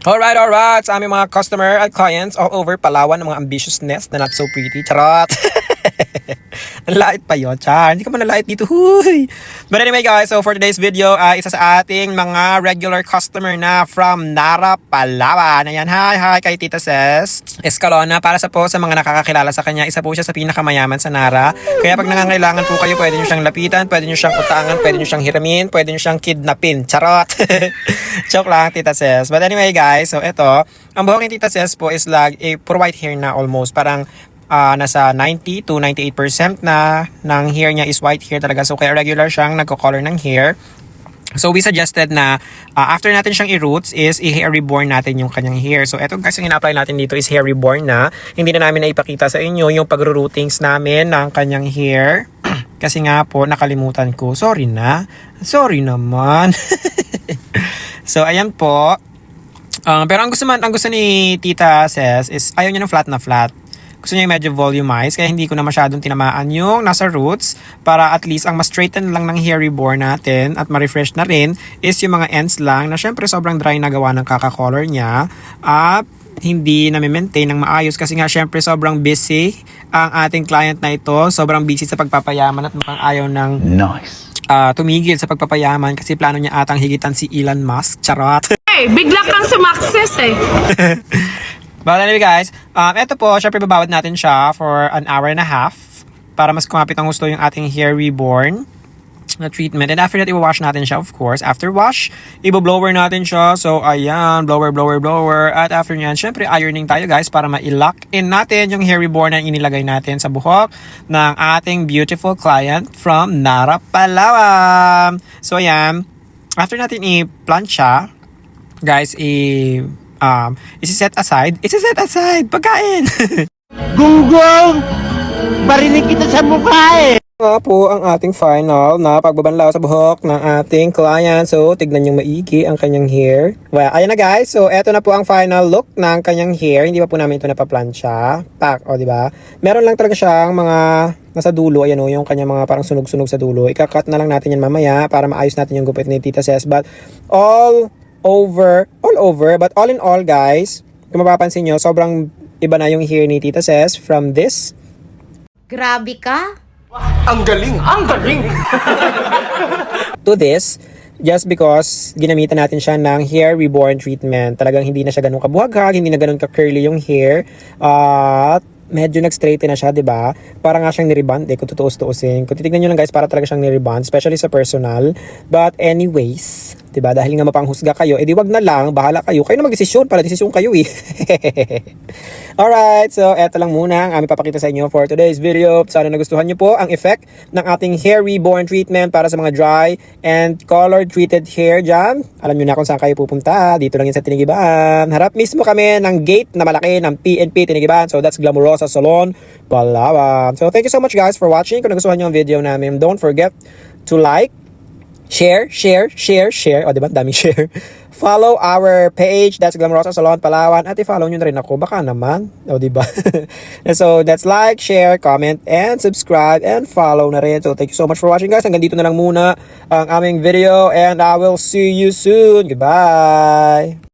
Alright, sa aming mga customer at clients all over Palawan ng mga ambitiousness na not so pretty. Charot! Nalait pa yun, char. Hindi ka man nalait dito, huy! But anyway guys, so for today's video, isa sa ating mga regular customer na from Nara, Palawan. Ayan, hi kay Tita Ses Escalona. Para sa mga nakakakilala sa kanya, isa po siya sa pinakamayaman sa Nara. Kaya pag nangangailangan po kayo, pwede nyo siyang lapitan, pwede nyo siyang utangan, pwede nyo siyang hiramin, pwede nyo siyang kidnapin. Charot! Joke lang, Tita Ses. But anyway guys, so ito, ang buhok ni Tita Ses po is like puro white hair na almost. Parang nasa 90 to 98% na ng hair niya is white hair talaga. So kaya regular siyang nagko-color ng hair. So we suggested na after natin siyang i-roots is i-hair reborn natin yung kanyang hair. So eto guys, yung ina-apply natin dito is hair reborn na. Hindi na namin naipakita sa inyo yung pag-rootings namin ng kanyang hair. Kasi nga po nakalimutan ko. Sorry naman. So ayan po. Pero ang gusto ni Tita Ses is ayaw niya ng flat na flat. Gusto niya medyo volumize, kaya hindi ko na masyadong tinamaan yung nasa roots para at least ang ma-straighten lang ng hair reborn natin at ma-refresh na rin is yung mga ends lang na syempre sobrang dry na gawa ng kaka-color niya at hindi na maintain ng maayos kasi nga syempre sobrang busy ang ating client na ito. Sobrang busy sa pagpapayaman at mukhang ayaw ng tumigil sa pagpapayaman kasi plano niya atang higitan si Elon Musk. Charot! Hey, bigla kang sumakses eh. But anyway guys, eto po, syempre babawad natin siya for an hour and a half para mas kumapit ang gusto yung ating hair reborn na treatment. And after that, i-wash natin siya of course. After wash, i-blower natin siya. So ayan, blower. At after nyan, syempre ironing tayo guys para ma-lock in natin yung hair reborn na inilagay natin sa buhok ng ating beautiful client from Nara, Palawan. So ayan, after natin i-plancha, guys, isi-set aside pagkain. Gunggong! Barinig kita sa mukha eh! Nga po ang ating final na pagbabanlaw sa buhok ng ating client. So, tignan yung maigi ang kanyang hair. Well, ayan na guys. So, eto na po ang final look ng kanyang hair. Hindi pa po namin ito napaplansya. Diba? Meron lang talaga siyang mga nasa dulo. Ayan o, yung kanyang mga parang sunog-sunog sa dulo. Ika-cut na lang natin yan mamaya para maayos natin yung gupit ni Tita Ses. But, all over, but all in all guys, kung mapapansin nyo, sobrang iba na yung hair ni Tita Ses from this. Grabe ka? Ang galing! To this, just because ginamitan natin siya ng hair reborn treatment. Talagang hindi na siya ganun kabuhaghag, hindi na ganun ka-curly yung hair. At medyo nag-straighten na siya, diba? Para nga siyang niriband, kung tutuos-tuusin. Kung titignan nyo lang guys, para talaga siyang niriband, especially sa personal. But anyways, diba? Dahil nga mapanghusga kayo, edi wag na lang, bahala kayo. Kayo na mag-desisyon, para desisyon kayo eh. Alright, so eto lang muna ang aming papakita sa inyo for today's video. Sana nagustuhan nyo po ang effect ng ating hair reborn treatment para sa mga dry and color treated hair dyan. Alam nyo na kung saan kayo pupunta. Dito lang yan sa Tinigiban. Harap mismo kami ng gate na malaki ng PNP Tinigiban. So that's Glamorosa Salon, Palawan. So thank you so much guys for watching. Kung nagustuhan nyo ang video namin, don't forget to like, share. O, diba? Daming share. Follow our page. That's Glamorosa Salon, Palawan. At i-follow nyo na rin ako. Baka naman. O, diba? So, that's like, share, comment, and subscribe, and follow na rin. So, thank you so much for watching, guys. Hanggang dito na lang muna ang aming video. And I will see you soon. Goodbye!